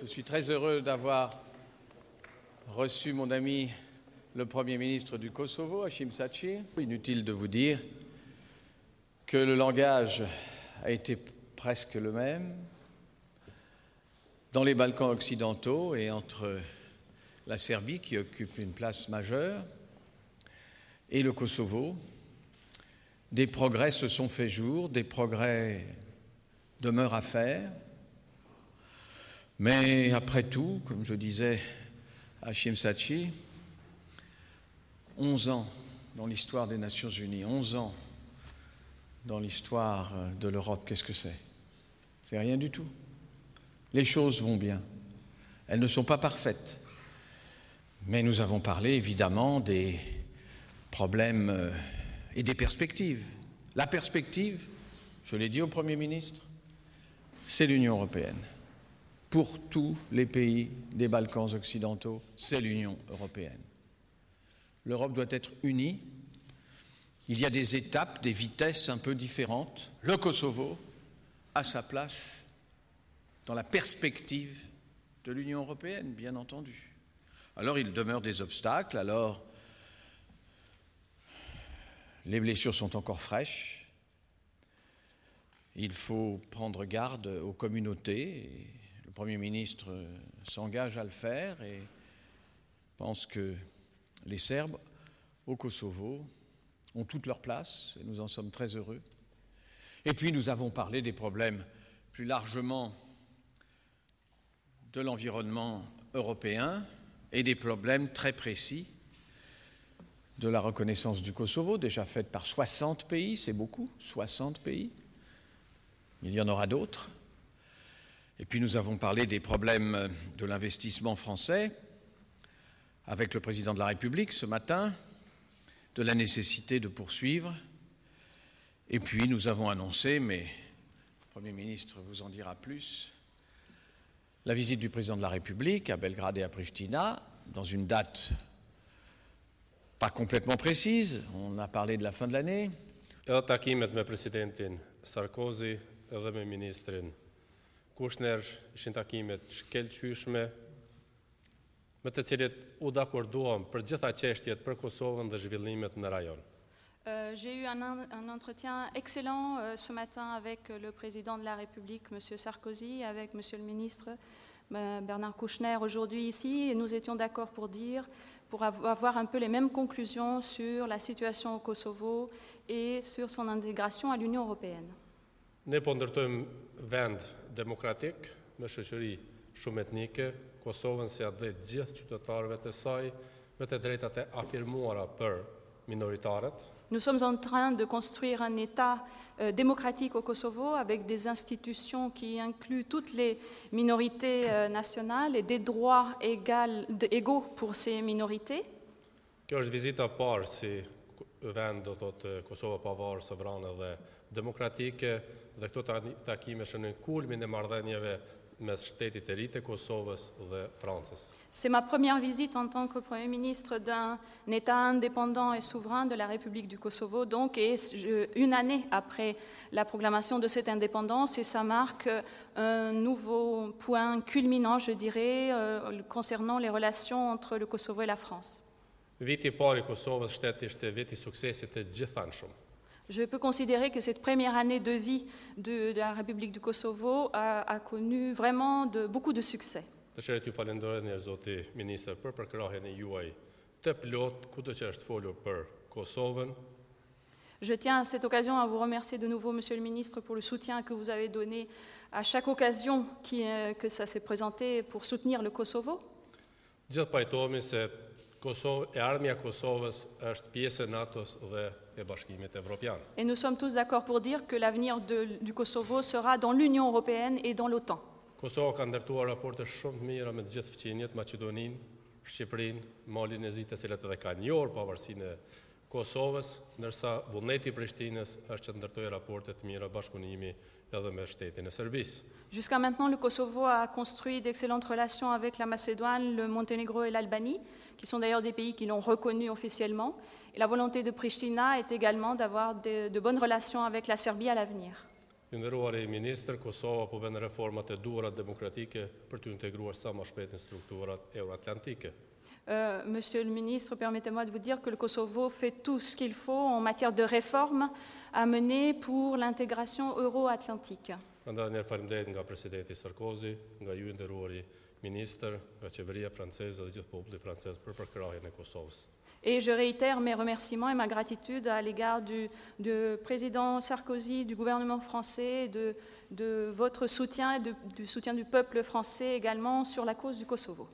Je suis très heureux d'avoir reçu mon ami le Premier ministre du Kosovo, Hashim Thaçi. Inutile de vous dire que le langage a été presque le même dans les Balkans occidentaux et entre la Serbie, qui occupe une place majeure, et le Kosovo. Des progrès se sont faits jour, des progrès demeurent à faire. Mais après tout, comme je disais à Hashim Thaçi, 11 ans dans l'histoire des Nations Unies, 11 ans dans l'histoire de l'Europe, qu'est-ce que c'est? C'est rien du tout. Les choses vont bien. Elles ne sont pas parfaites. Mais nous avons parlé évidemment des problèmes et des perspectives. La perspective, je l'ai dit au Premier ministre, c'est l'Union européenne. Pour tous les pays des Balkans occidentaux, c'est l'Union européenne. L'Europe doit être unie. Il y a des étapes, des vitesses un peu différentes. Le Kosovo a sa place dans la perspective de l'Union européenne, bien entendu. Alors il demeure des obstacles, alors les blessures sont encore fraîches. Il faut prendre garde aux communautés. Et le Premier ministre s'engage à le faire et pense que les Serbes au Kosovo ont toute leur place et nous en sommes très heureux. Et puis nous avons parlé des problèmes plus largement de l'environnement européen et des problèmes très précis de la reconnaissance du Kosovo, déjà faite par 60 pays, c'est beaucoup, 60 pays. Il y en aura d'autres. Et puis nous avons parlé des problèmes de l'investissement français avec le président de la République ce matin, de la nécessité de poursuivre. Et puis nous avons annoncé, mais le Premier ministre vous en dira plus, la visite du président de la République à Belgrade et à Pristina, dans une date pas complètement précise, on a parlé de la fin de l'année. Edhe takimet me presidentin Sarkozy edhe me ministrin Kushner ishin takimet shkëlqyeshme me të cilit u dakorduam për gjitha çështjet për Kosovën dhe zhvillimet në rajon. J'ai eu un entretien excellent ce matin avec le président de la République, M. Sarkozy, avec M. le ministre Bernard Kouchner aujourd'hui ici, et nous étions d'accord pour avoir un peu les mêmes conclusions sur la situation au Kosovo et sur son intégration à l'Union européenne. Ne po ndërtojmë vend demokratik me shoqëri shumë etnike, Kosovën si dhe gjithë qytetarëve të saj, me të drejtat e afirmuara për minoritarët. Nous sommes en train de construire un État démocratique au Kosovo avec des institutions qui incluent toutes les minorités nationales et des droits égaux pour ces minorités. Kjo është vizita parë si vend do thotë Kosova pavarur, sovrane dhe demokratike dhe këto takime shënojnë kulmin e marrëdhënieve mes shtetit të ri të Kosovës dhe Francës. C'est ma première visite en tant que Premier ministre d'un État indépendant et souverain de la République du Kosovo, donc, et une année après la proclamation de cette indépendance, et ça marque un nouveau point culminant, je dirais, concernant les relations entre le Kosovo et la France. Viti I parë I Kosovës shteti ishte viti I suksesit të gjithanshëm. Je peux considérer que cette première année de vie de la République du Kosovo a connu vraiment beaucoup de succès. Dëshiroj t'ju falenderoj një zoti ministër për përkrahjen e juaj të plot kudo që është folur për Kosovën. Je tiens à cette occasion à vous remercier de nouveau, Monsieur le ministre, pour le soutien que vous avez donné à chaque occasion que ça s'est présenté pour soutenir le Kosovo. Gjithë pajtohemi se ardhmja e Kosovës është pjesë e NATO-s dhe e Bashkimit Evropian. Et nous sommes tous d'accord pour dire que l'avenir du Kosovo sera dans l'Union européenne et dans l'OTAN. Kosova ka ndërtuar raporte shumë të mira me të gjithë fqinjet, Maqedoninë, Shqipërinë, Malin e Zi, të cilat edhe kanë njohur pavarësinë e Kosovës, ndërsa vullneti I Prishtinës është që ndërtojë raporte të mira bashkëpunimi edhe me shtetin e Serbisë. Jusqu'à maintenant, le Kosovo a construit d'excellentes relations avec la Macédoine, le Monténégro et l'Albanie, qui sont d'ailleurs des pays qui l'ont reconnu officiellement. Et la volonté de Pristina est également d'avoir de bonnes relations avec la Serbie à l'avenir. Ju nderuari ministër, Kosova po bën reformat e duhura demokratike për të integruar sa më shpejt në strukturat euroatlantike. Monsieur le ministre, permettez-moi de vous dire que le Kosovo fait tout ce qu'il faut en matière de réforme à mener pour l'intégration euro-atlantique. Prandaj ne faleminderit nga presidenti Sarkozy, nga ju nderuari ministër, nga qeveria franceze dhe gjithë populli francez për përkrahjen e Kosovës. Et je réitère mes remerciements et ma gratitude à l'égard du président Sarkozy, du gouvernement français, de votre soutien et du soutien du peuple français également sur la cause du Kosovo.